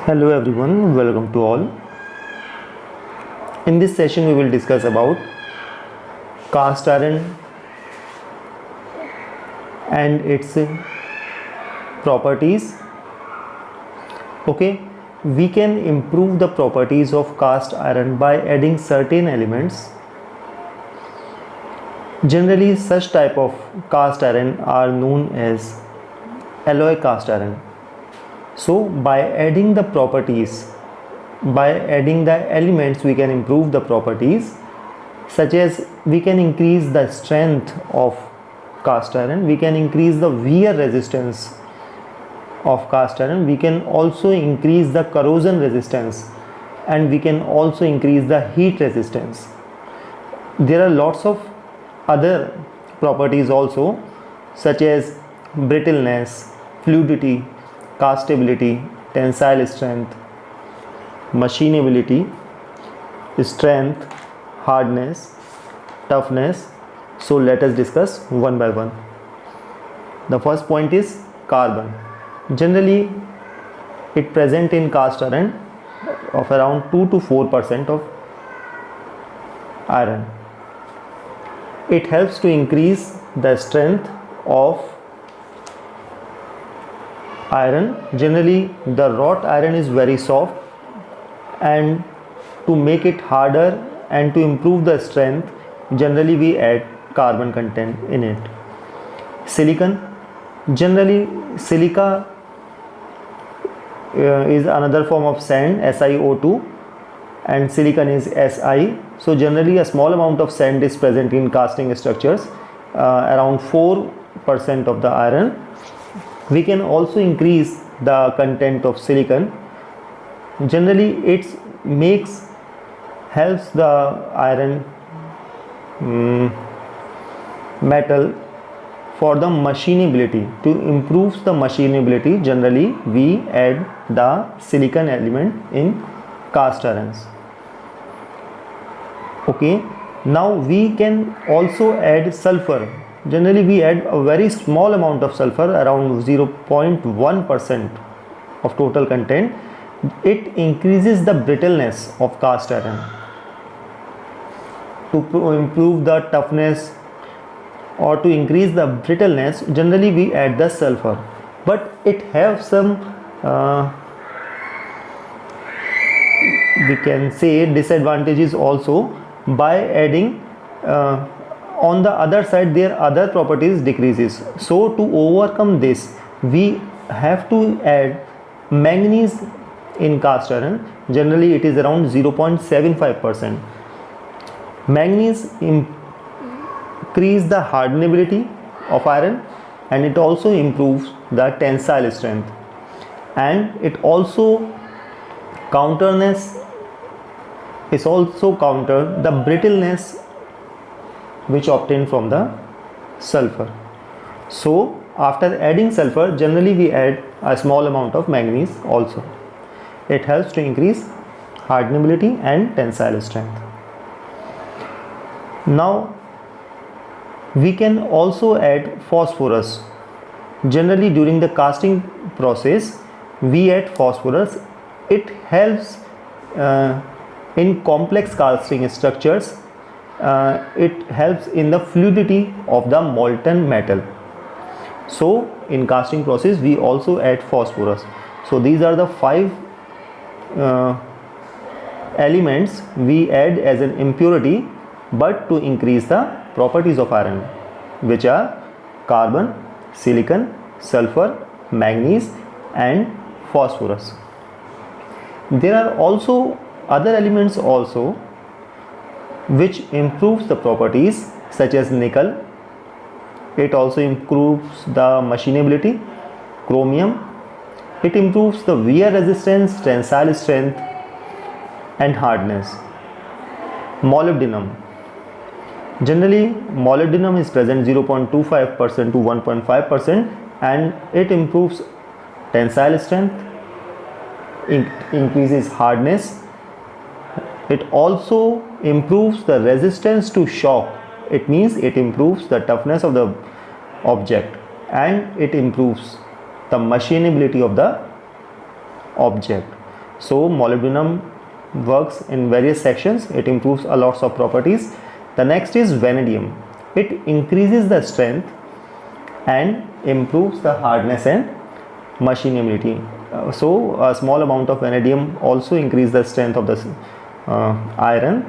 Hello everyone, welcome to all. In this session we will discuss about cast iron and its properties. Okay, we can improve the properties of cast iron by adding certain elements. Generally such type of cast iron are known as alloy cast iron. So by adding the properties, by adding the elements, we can improve the properties, such as we can increase the strength of cast iron, we can increase the wear resistance of cast iron, we can also increase the corrosion resistance, and we can also increase the heat resistance. There are lots of other properties also, such as brittleness, fluidity, castability, tensile strength, machinability, strength, hardness, toughness. So let us discuss one by one. The first point is carbon. Generally it present in cast iron of around 2 to 4% of iron. It helps to increase the strength of iron. Generally the wrought iron is very soft, and to make it harder and to improve the strength, generally we add carbon content in it. Silicon. Generally silica is another form of sand, SiO2, and silicon is Si. So generally a small amount of sand is present in casting structures, around 4% of the iron. We can also increase the content of silicon. Generally it helps the iron metal for the machinability. To improve the machinability, generally we add the silicon element in cast irons. Okay, now we can also add sulfur. Generally we add a very small amount of sulfur, around 0.1% of total content. It increases the brittleness of cast iron. To improve the toughness or to increase the brittleness, generally we add the sulfur, but it has some we can say disadvantages also. By adding on the other side, their other properties decreases. So to overcome this, we have to add manganese in cast iron. Generally it is around 0.75%. Manganese increase the hardenability of iron, and it also improves the tensile strength, and it also counter the brittleness which obtained from the sulfur. So after adding sulfur, generally we add a small amount of manganese also. It helps to increase hardenability and tensile strength. Now we can also add phosphorus. Generally during the casting process we add phosphorus. It helps in complex casting structures. It helps in the fluidity of the molten metal. So in casting process we also add phosphorus. So these are the 5 elements we add as an impurity, but to increase the properties of iron, which are carbon, silicon, sulfur, manganese and phosphorus. There are also other elements also which improves the properties, such as nickel. It also improves the machinability. Chromium. It improves the wear resistance, tensile strength and hardness. Molybdenum. Generally molybdenum is present 0.25% to 1.5%, and it improves tensile strength, increases hardness. It also improves the resistance to shock. It means it improves the toughness of the object, and it improves the machinability of the object. So molybdenum works in various sections. It improves a lots of properties. The next is vanadium. It increases the strength and improves the hardness and machinability. So a small amount of vanadium also increase the strength of the iron.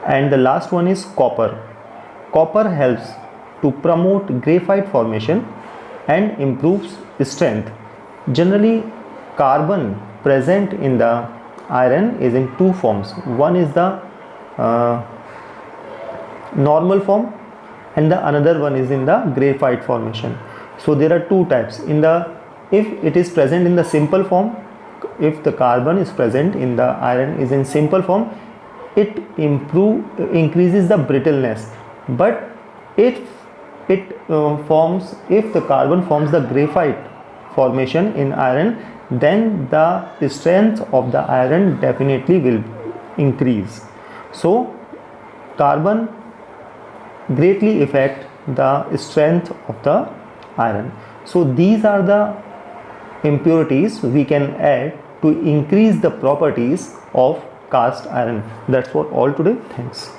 And the last one is copper. Copper helps to promote graphite formation and improves strength. Generally, carbon present in the iron is in two forms. One is the normal form, and the another one is in the graphite formation. So there are two types. If it is present in the simple form, if the carbon is present in the iron is in simple form, it increases the brittleness. But if the carbon forms the graphite formation in iron, then the strength of the iron definitely will increase. So carbon greatly affect the strength of the iron. So these are the impurities we can add to increase the properties of cast iron. That's what all today. Thanks.